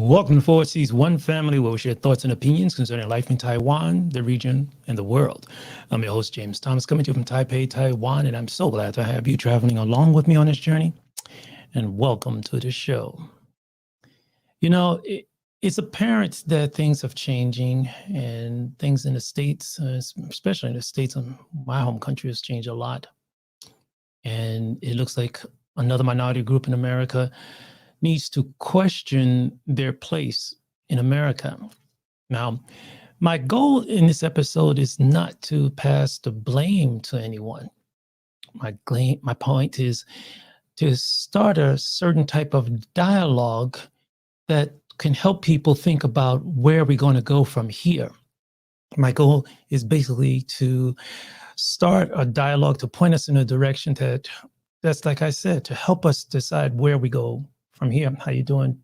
Welcome to Forward Seas One Family, where we share thoughts and opinions concerning life in Taiwan, the region, and the world. I'm your host, James Thomas, coming to you from Taipei, Taiwan, and I'm so glad to have you traveling along with me on this journey. And welcome to the show. You know, it's apparent that things are changing, and things in the States, especially in the States, my home country, has changed a lot. And it looks like another minority group in America needs to question their place in America. Now, my goal in this episode is not to pass the blame to anyone. My point is to start a certain type of dialogue that can help people think about where we're going to go from here. My goal is basically to start a dialogue to point us in a direction that's like I said, to help us decide where we go from here. How you doing?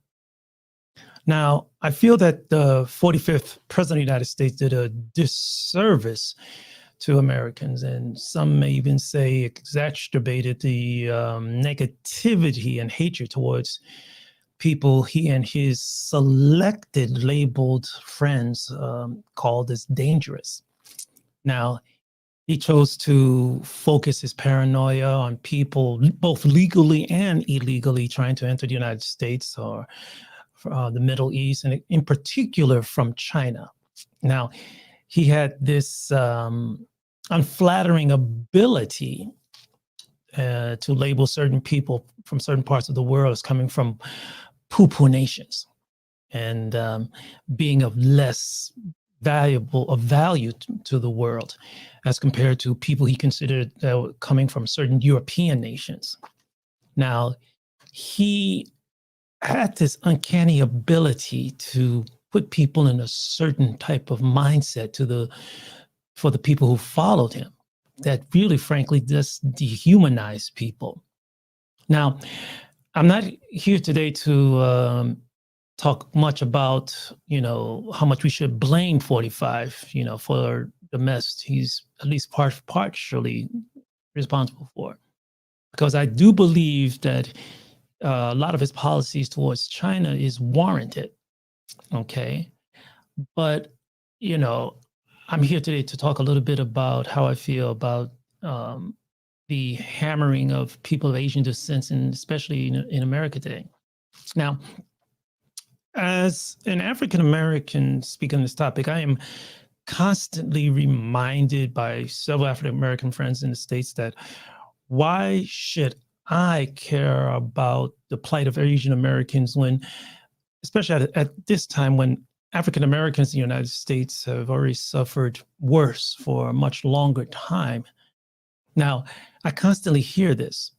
Now, I feel that the 45th president of the United States did a disservice to Americans, and some may even say exacerbated the negativity and hatred towards people he and his selected labeled friends called as dangerous. Now, he chose to focus his paranoia on people both legally and illegally trying to enter the United States or the Middle East, and in particular from China. Now, he had this unflattering ability to label certain people from certain parts of the world as coming from poo-poo nations and being of less value to the world as compared to people he considered coming from certain European nations. Now, he had this uncanny ability to put people in a certain type of mindset for the people who followed him that really, frankly, just dehumanize people. Now, I'm not here today to talk much about, how much we should blame 45, for the mess he's at least partially responsible for. Because I do believe that a lot of his policies towards China is warranted, okay? But, I'm here today to talk a little bit about how I feel about the hammering of people of Asian descent, and especially in America today. Now, as an African-American speaking on this topic, I am constantly reminded by several African-American friends in the States that why should I care about the plight of Asian Americans when, especially at this time when African-Americans in the United States have already suffered worse for a much longer time. Now, I constantly hear this.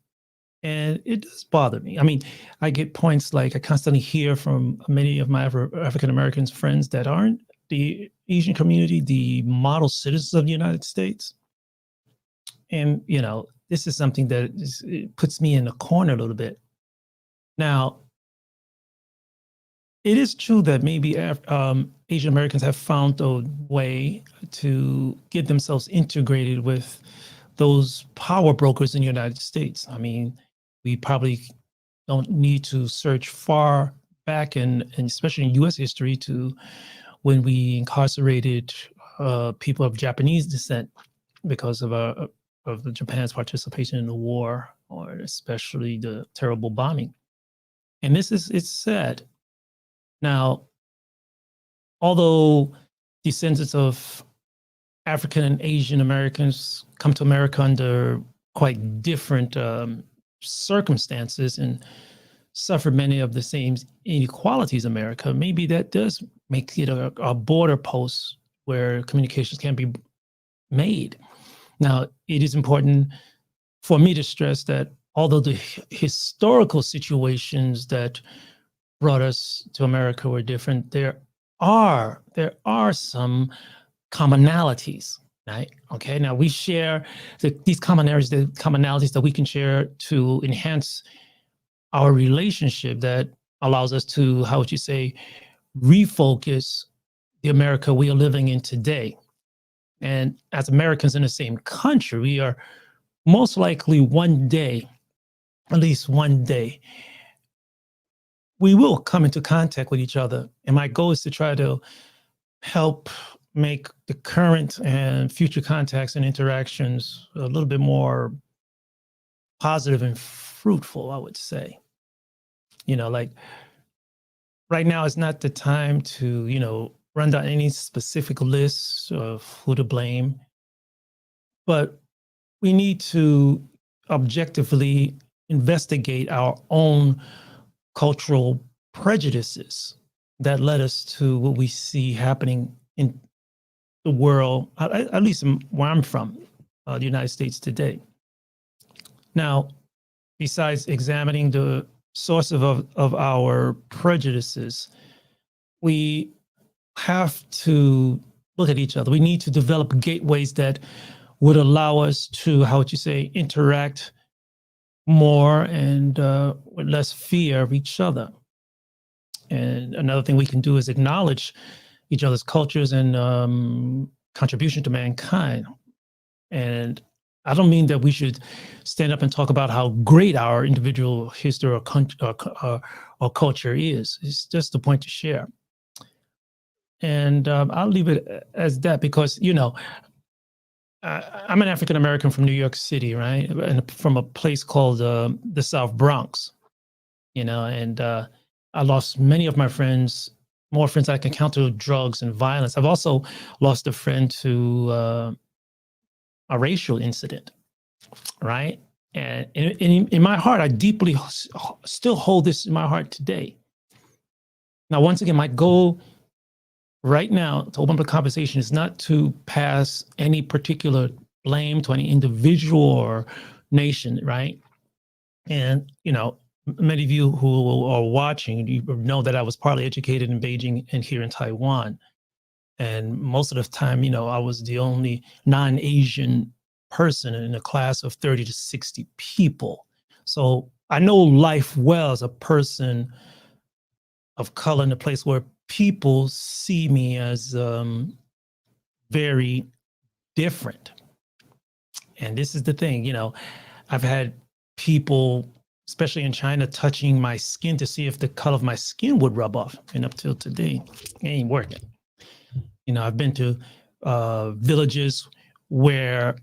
And it does bother me. I mean, I get points like I constantly hear from many of my African-American friends that aren't the Asian community, the model citizens of the United States. And, this is something that it puts me in a corner a little bit. Now, it is true that maybe Asian Americans have found a way to get themselves integrated with those power brokers in the United States. I mean, we probably don't need to search far back, and especially in U.S. history, to when we incarcerated people of Japanese descent because of Japan's participation in the war, or especially the terrible bombing. And it's sad. Now, although descendants of African and Asian Americans come to America under quite different circumstances and suffer many of the same inequalities America, maybe that does make it a border post where communications can be made. Now, it is important for me to stress that although the historical situations that brought us to America were different, there are some commonalities. Right. Okay. Now we share these commonalities that we can share to enhance our relationship that allows us to, how would you say, refocus the America we are living in today. And as Americans in the same country, we are most likely one day, at least one day, we will come into contact with each other. And my goal is to try to help make the current and future contacts and interactions a little bit more positive and fruitful, I would say. Like right now is not the time to, run down any specific lists of who to blame, but we need to objectively investigate our own cultural prejudices that led us to what we see happening in the world, at least where I'm from, the United States today. Now, besides examining the source of our prejudices, we have to look at each other. We need to develop gateways that would allow us to, how would you say, interact more and with less fear of each other. And another thing we can do is acknowledge each other's cultures and contribution to mankind. And I don't mean that we should stand up and talk about how great our individual history or culture is. It's just a point to share. And I'll leave it as that because, I'm an African American from New York City, right? And from a place called the South Bronx, and I lost many of my friends, more friends I can count, to drugs and violence. I've also lost a friend to a racial incident, right? And in my heart, I deeply still hold this in my heart today. Now, once again, my goal right now to open up a conversation is not to pass any particular blame to any individual or nation, right? And, many of you who are watching, you know that I was partly educated in Beijing and here in Taiwan. And most of the time, I was the only non-Asian person in a class of 30 to 60 people. So I know life well as a person of color in a place where people see me as very different. And this is the thing, I've had people, especially in China, touching my skin to see if the color of my skin would rub off. And up till today, it ain't working. I've been to villages where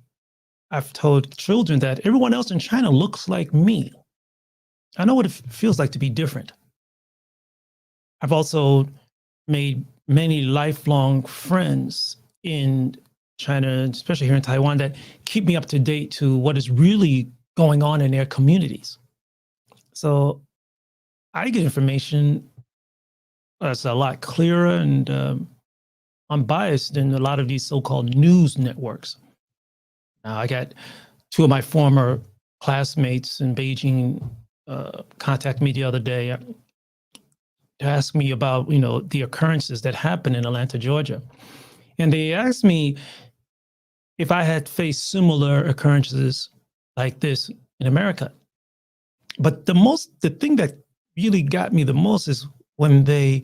I've told children that everyone else in China looks like me. I know what it feels like to be different. I've also made many lifelong friends in China, especially here in Taiwan, that keep me up to date to what is really going on in their communities. So I get information that's a lot clearer and unbiased than a lot of these so-called news networks. Now, I got two of my former classmates in Beijing contact me the other day to ask me about, the occurrences that happened in Atlanta, Georgia. And they asked me if I had faced similar occurrences like this in America. But the thing that really got me the most is when they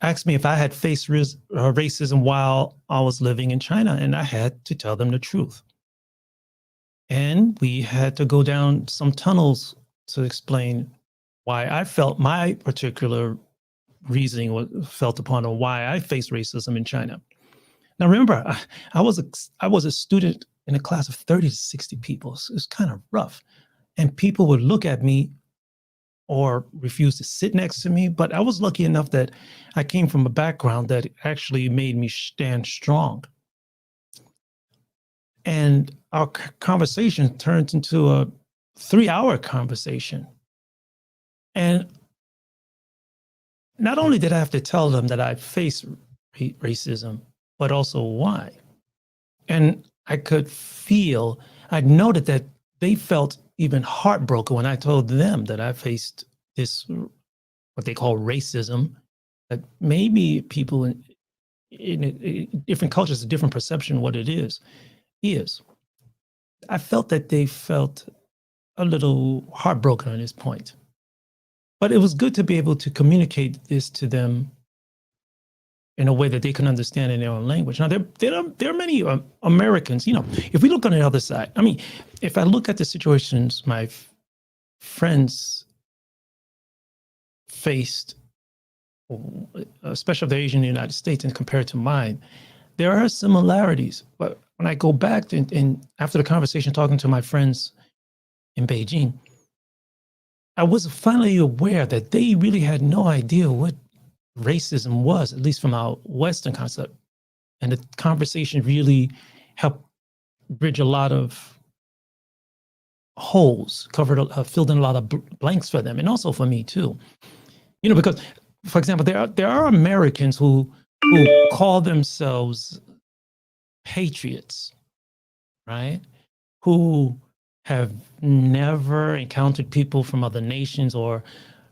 asked me if I had faced racism while I was living in China, and I had to tell them the truth. And we had to go down some tunnels to explain why I felt my particular reasoning was felt upon, or why I faced racism in China. Now, remember, I was a student in a class of 30 to 60 people. So it was kind of rough. And people would look at me or refuse to sit next to me. But I was lucky enough that I came from a background that actually made me stand strong. And our conversation turned into a 3-hour conversation. And not only did I have to tell them that I faced racism, but also why. And I could feel, I noted that they felt even heartbroken when I told them that I faced this, what they call racism, that maybe people in different cultures, a different perception of what it is. I felt that they felt a little heartbroken on this point. But it was good to be able to communicate this to them in a way that they can understand in their own language. Now, there are many Americans, if we look on the other side, I mean, if I look at the situations my friends faced, especially of the Asian in the United States, and compared to mine, there are similarities. But when I go back and after the conversation, talking to my friends in Beijing, I was finally aware that they really had no idea what racism was, at least from our Western concept. And the conversation really helped bridge a lot of holes, filled in a lot of blanks for them, and also for me too. Because, for example, there are Americans who call themselves patriots, right? Who have never encountered people from other nations or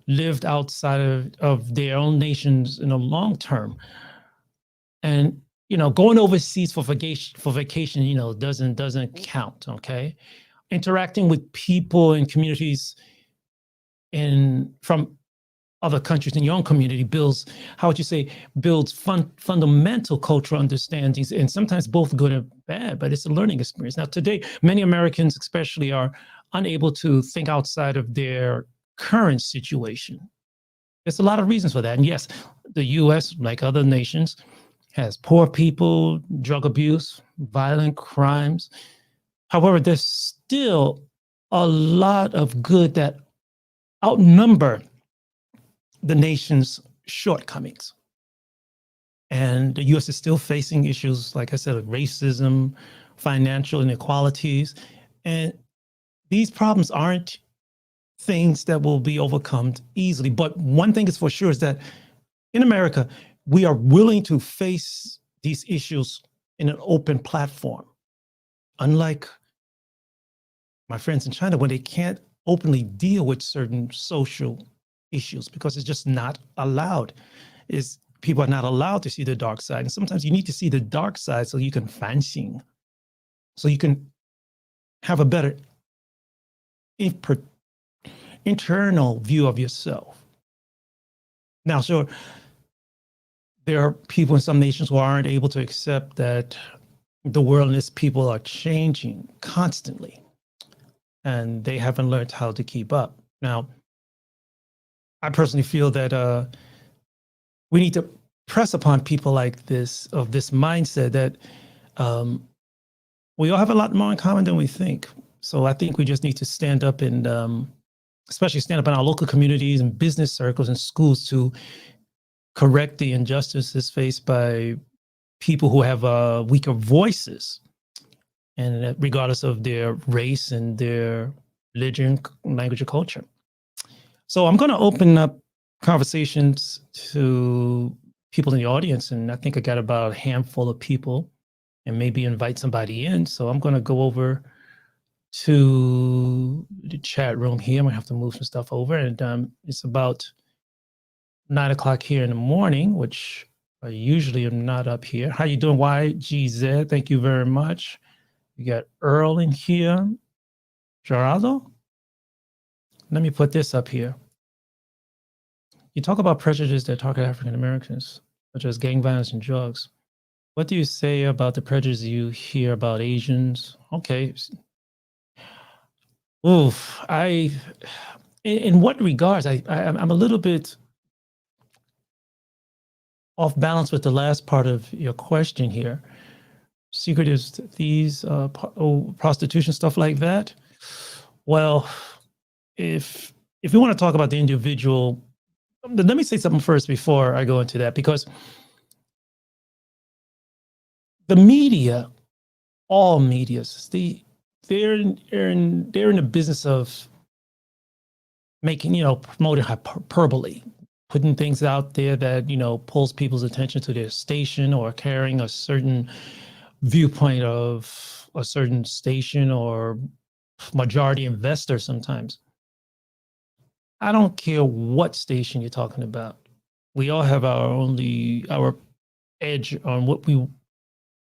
lived outside of their own nations in a long term. And going overseas for vacation, doesn't count. Okay, interacting with people and communities from other countries in your own community builds, how would you say, fundamental cultural understandings, and sometimes both good and bad, but it's a learning experience. Now, today, many Americans especially are unable to think outside of their current situation. There's a lot of reasons for that. And yes, the US, like other nations, has poor people, drug abuse, violent crimes. However, there's still a lot of good that outnumber the nation's shortcomings. And the US is still facing issues, like I said, of racism, financial inequalities. And these problems aren't things that will be overcome easily. But one thing is for sure is that in America, we are willing to face these issues in an open platform. Unlike my friends in China, when they can't openly deal with certain social issues because it's just not allowed. People are not allowed to see the dark side. And sometimes you need to see the dark side so you can fanxing, so you can have a better internal view of yourself. Now, sure, there are people in some nations who aren't able to accept that the world and its people are changing constantly, and they haven't learned how to keep up. Now, I personally feel that we need to press upon people like this, of this mindset that we all have a lot more in common than we think. So I think we just need to stand up and especially stand up in our local communities and business circles and schools to correct the injustices faced by people who have weaker voices, and regardless of their race and their religion, language, or culture. So I'm going to open up conversations to people in the audience, and I think I got about a handful of people, and maybe invite somebody in. So I'm going to go over to the chat room here. I'm going to have to move some stuff over, and it's about 9 o'clock here in the morning, which I usually am not up here. How you doing, YGZ? Thank you very much. You got Earl in here. Geraldo? Let me put this up here. You talk about prejudice that target African Americans, such as gang violence and drugs. What do you say about the prejudice you hear about Asians? Okay. Oof. In what regards? I'm a little bit off balance with the last part of your question here. Secretive thieves, prostitution, stuff like that. Well, if we want to talk about the individual, let me say something first before I go into that, because the media, all medias, they're in the business of making, promoting hyperbole, putting things out there that, pulls people's attention to their station, or carrying a certain viewpoint of a certain station or majority investor sometimes. I don't care what station you're talking about. We all have our edge on what we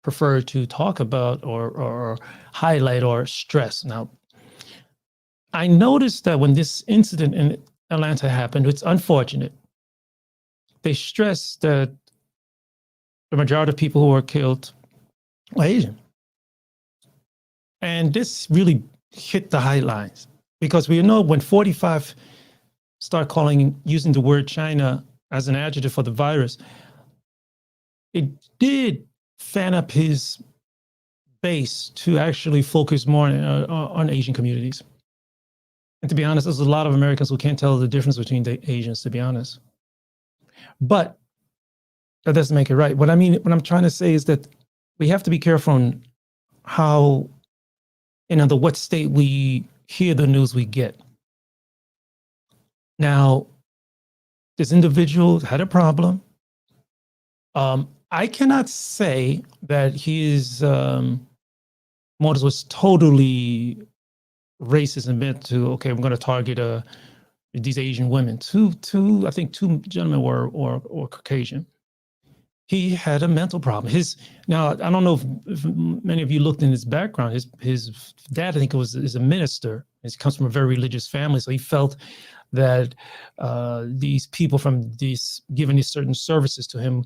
prefer to talk about or highlight or stress. Now, I noticed that when this incident in Atlanta happened, it's unfortunate. They stressed that the majority of people who were killed were Asian. And this really hit the highlights, because we know when 45 start using the word China as an adjective for the virus, it did fan up his base to actually focus more on Asian communities. And to be honest, there's a lot of Americans who can't tell the difference between the Asians, to be honest. But that doesn't make it right. What I'm trying to say is that we have to be careful on how, under what state we hear the news we get. Now, this individual had a problem. I cannot say that his motives was totally racist and meant to, okay, we're going to target these Asian women. I think two gentlemen were Caucasian. He had a mental problem. Now, I don't know if many of you looked in his background. His dad, I think, is a minister. He comes from a very religious family, so he felt that these people from giving these certain services to him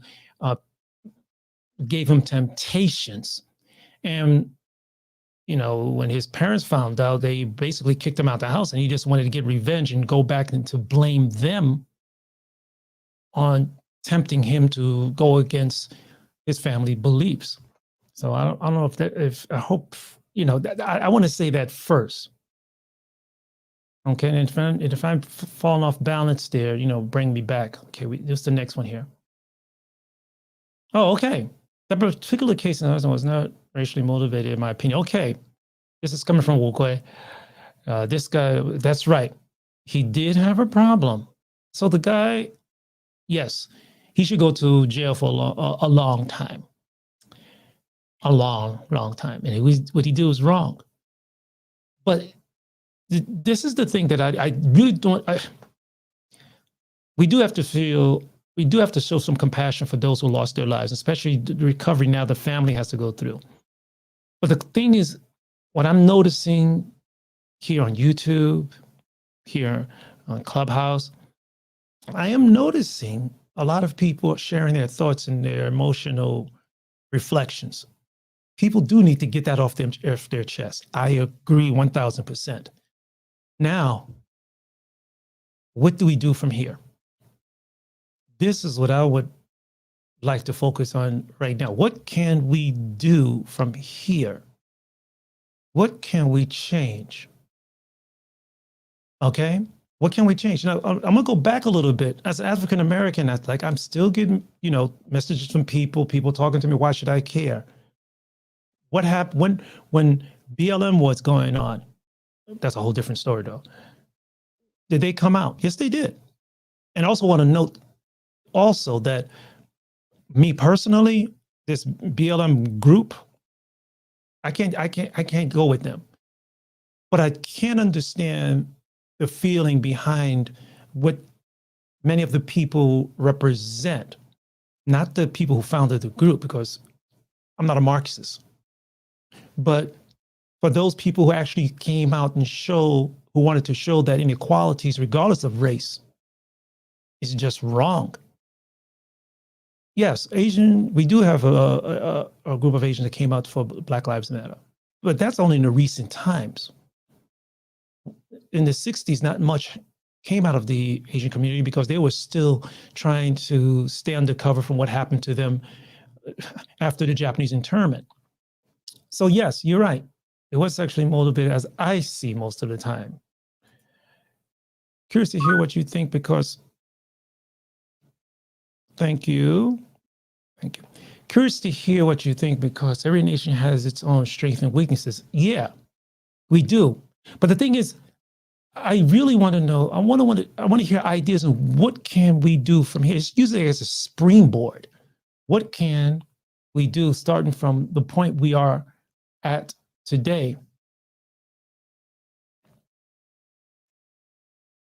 gave him temptations. And when his parents found out, they basically kicked him out the house, and he just wanted to get revenge and go back and to blame them on tempting him to go against his family beliefs. So I don't know I hope, I want to say that first. Okay, and if I'm falling off balance there, bring me back. Okay, this is the next one here. Oh, okay. That particular case in Hudson was not racially motivated, in my opinion. Okay, this is coming from Wu Kui. This guy, that's right. He did have a problem. So the guy, yes, he should go to jail for a long time. A long, long time. And what he did was wrong. But this is the thing that I really don't. We do have to show some compassion for those who lost their lives, especially the recovery now the family has to go through. But the thing is, what I'm noticing here on YouTube, here on Clubhouse, I am noticing a lot of people sharing their thoughts and their emotional reflections. People do need to get that off their chest. I agree 1000%. Now, what do we do from here? This is what I would like to focus on right now. What can we do from here? What can we change? Okay? What can we change? Now, I'm going to go back a little bit. As an African American, I'm still getting, messages from people talking to me, why should I care? What happened when BLM was going on? That's a whole different story, though. Did they come out? Yes, they did. And I also want to note also that me personally, this BLM group, I can't go with them. But I can understand the feeling behind what many of the people represent, not the people who founded the group, because I'm not a Marxist, but for those people who actually came out and who wanted to show that inequalities, regardless of race, is just wrong. Yes, we do have a group of Asians that came out for Black Lives Matter, but that's only in the recent times. In the 60s, not much came out of the Asian community because they were still trying to stay undercover from what happened to them after the Japanese internment. So yes, you're right. It was sexually motivated, as I see most of the time. Curious to hear what you think, because thank you. Curious to hear what you think, because every nation has its own strengths and weaknesses. Yeah, we do. But the thing is, I really want to know, I want to hear ideas on what can we do from here. It's usually as a springboard. What can we do starting from the point we are at today?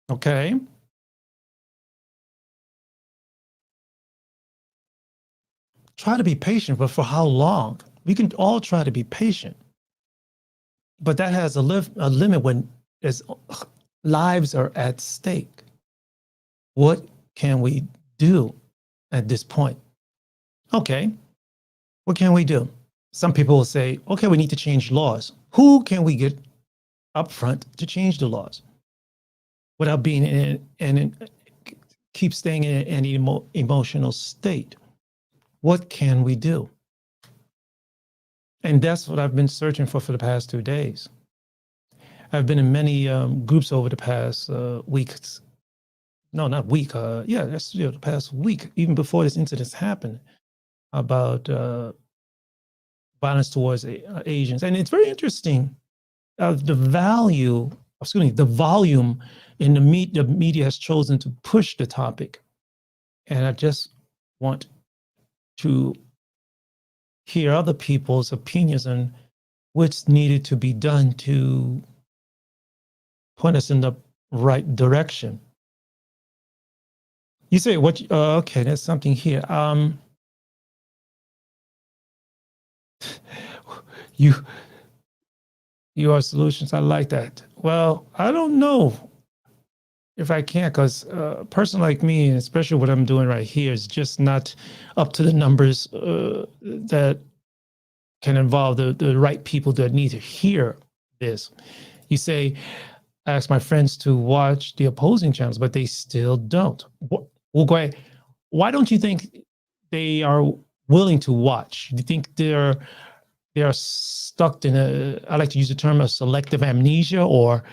Okay. Try to be patient, but for how long? We can all try to be patient, but that has a limit when lives are at stake. What can we do at this point? Okay, what can we do? Some people will say, okay, we need to change laws. Who can we get up front to change the laws? without being keep staying in an emotional state. What can we do? And that's what I've been searching for the past 2 days. I've been in many groups over the past weeks. No, not week. Yeah, that's the past week, even before this incident happened, about violence towards Asians. And it's very interesting. The volume in the media has chosen to push the topic. And I just want to hear other people's opinions on what's needed to be done to point us in the right direction. You say what? Okay, there's something here. You are solutions. I like that. Well, I don't know if I can, because a person like me, and especially what I'm doing right here, is just not up to the numbers that can involve the right people that need to hear this. You say, I ask my friends to watch the opposing channels, but they still don't. Well, go ahead. Why don't you think they are willing to watch? Do you think they are stuck in I like to use the term of selective amnesia or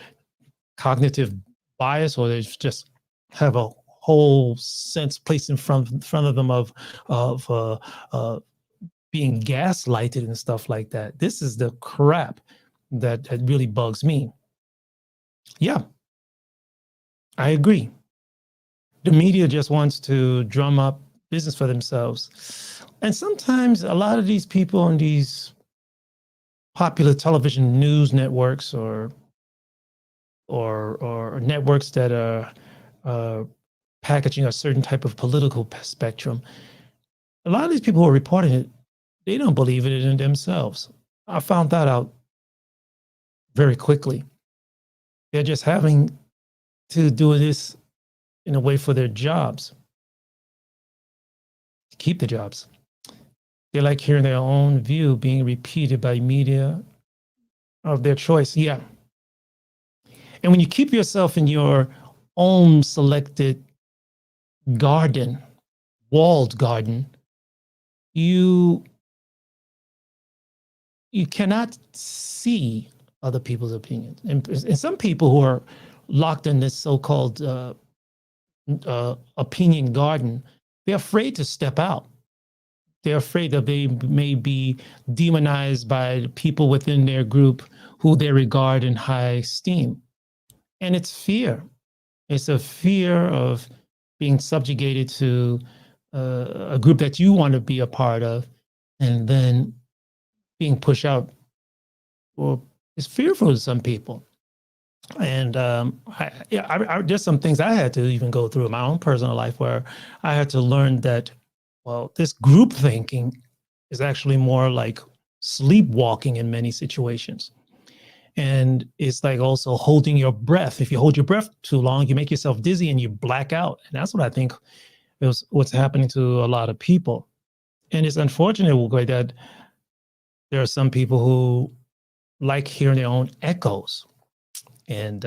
cognitive bias, or they just have a whole sense placed in front of them of being gaslighted and stuff like that? This is the crap that really bugs me. Yeah, I agree. The media just wants to drum up business for themselves. And sometimes a lot of these people on these popular television news networks or networks that are packaging a certain type of political spectrum, a lot of these people who are reporting it, they don't believe it in themselves. I found that out very quickly. They're just having to do this in a way for their jobs, to keep the jobs. They like hearing their own view being repeated by media of their choice. Yeah. And when you keep yourself in your own selected garden, walled garden, you cannot see other people's opinions. And some people who are locked in this so-called opinion garden, they're afraid to step out. They're afraid that they may be demonized by people within their group who they regard in high esteem. And it's fear. It's a fear of being subjugated to a group that you want to be a part of, and then being pushed out. Well, it's fearful to some people. And there's some things I had to even go through in my own personal life where I had to learn that, well, this group thinking is actually more like sleepwalking in many situations. And it's like also holding your breath. If you hold your breath too long, you make yourself dizzy and you black out. And that's what I think is what's happening to a lot of people. And it's unfortunate that there are some people who like hearing their own echoes. And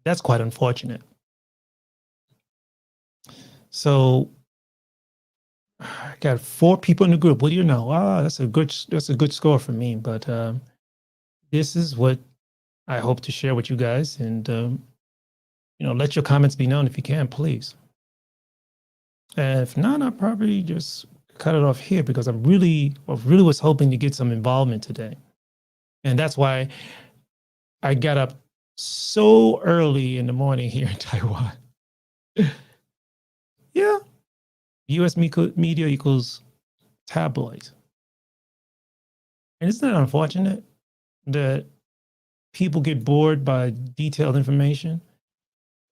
that's quite unfortunate. So I got 4 people in the group. What do you know? That's a good score for me. But this is what I hope to share with you guys. And let your comments be known if you can, please. And if not, I'll probably just cut it off here because I really was hoping to get some involvement today. And that's why I got up so early in the morning here in Taiwan. Yeah. US media equals tabloid. And isn't that unfortunate that people get bored by detailed information?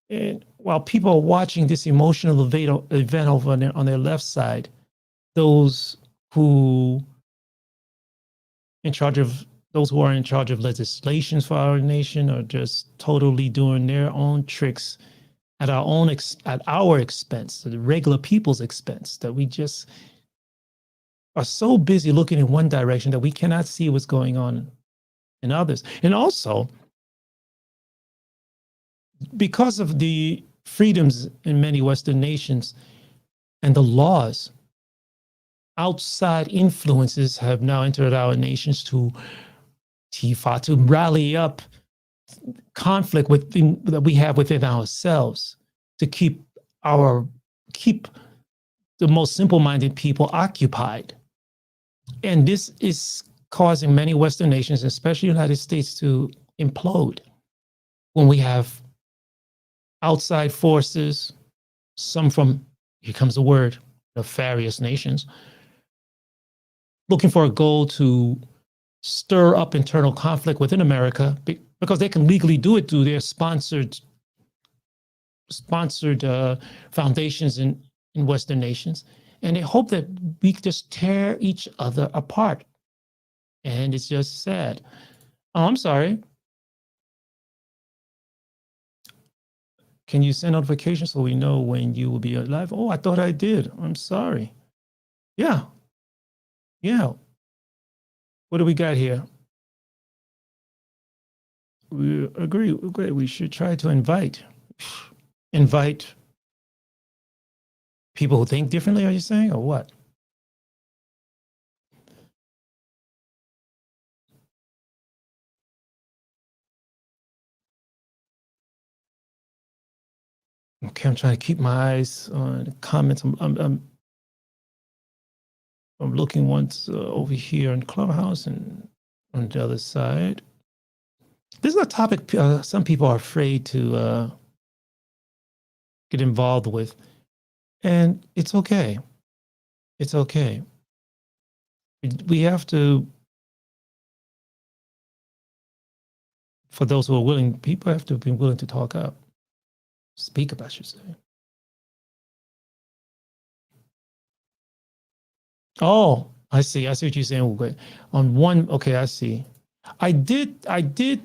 And while people are watching this emotional event over on their left side, those who are in charge of legislations for our nation are just totally doing their own tricks at our expense, at the regular people's expense, that we just are so busy looking in one direction that we cannot see what's going on in others. And also, because of the freedoms in many Western nations and the laws, outside influences have now entered our nations to Tifa, to rally up conflict that we have within ourselves, to keep the most simple-minded people occupied. And this is causing many Western nations, especially the United States, to implode when we have outside forces, some from, here comes the word, nefarious nations, looking for a goal to stir up internal conflict within America because they can legally do it through their sponsored foundations in Western nations. And they hope that we just tear each other apart. And it's just sad. Oh, I'm sorry. Can you send notifications so we know when you will be live? Oh, I thought I did. I'm sorry. Yeah. Yeah. What do we got here? We agree. We should try to invite people who think differently, are you saying, or what? Okay, I'm trying to keep my eyes on the comments. I'm looking once over here in Clubhouse and on the other side. This is a topic some people are afraid to get involved with, and it's okay. It's okay. We have to, for those who are willing, people have to be willing to talk up, speak up, I should say. Oh, I see. I see what you're saying. Okay. On one, okay, I see. I did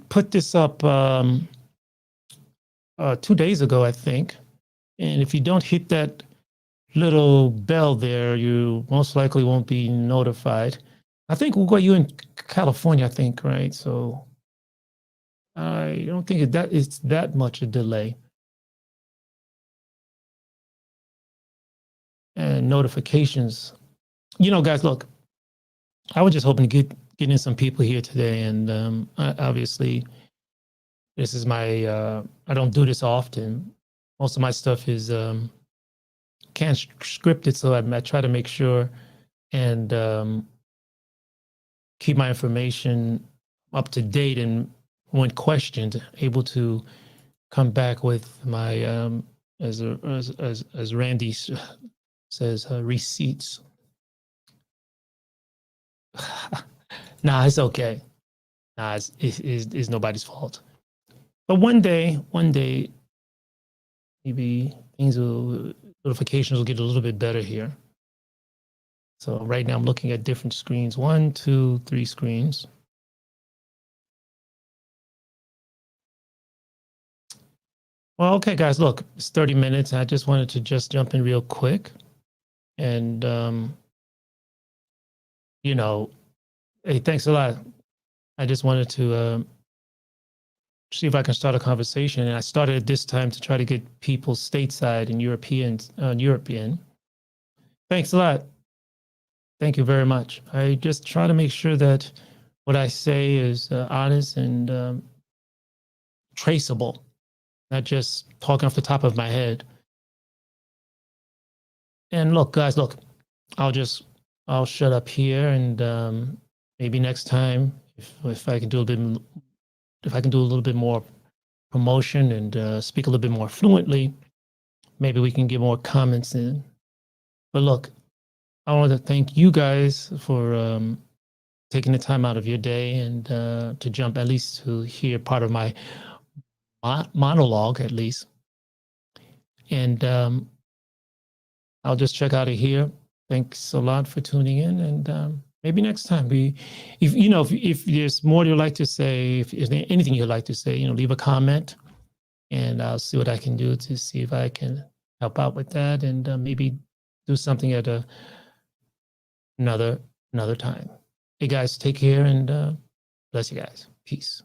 put this up 2 days ago, I think. And if you don't hit that little bell there, you most likely won't be notified. I think we'll go you in California, I think, right? So I don't think it's that much a delay. And notifications. Guys, look, I was just hoping to get in some people here today, and obviously, this is my. I don't do this often. Most of my stuff is can't script it, so I try to make sure and keep my information up to date, and when questioned, able to come back with my as Randy says, receipts. Nah, it's okay. Nah, it's nobody's fault. But one day, maybe notifications will get a little bit better here. So right now I'm looking at different screens. 1, 2, 3 screens. Well, okay, guys, look, it's 30 minutes. I just wanted to just jump in real quick. And, hey, thanks a lot. I just wanted to see if I can start a conversation. And I started at this time to try to get people stateside and European. Thanks a lot. Thank you very much. I just try to make sure that what I say is honest and traceable, not just talking off the top of my head. And look, guys, I'll shut up here, and maybe next time, if I can do a little bit more promotion and speak a little bit more fluently, maybe we can get more comments in. But look, I want to thank you guys for taking the time out of your day and to jump at least to hear part of my monologue at least. And I'll just check out of here. Thanks a lot for tuning in, and maybe next time if there's more you'd like to say, if there's anything you'd like to say, leave a comment, and I'll see what I can do to see if I can help out with that, and maybe do something at another time. Hey guys, take care, and bless you guys. Peace.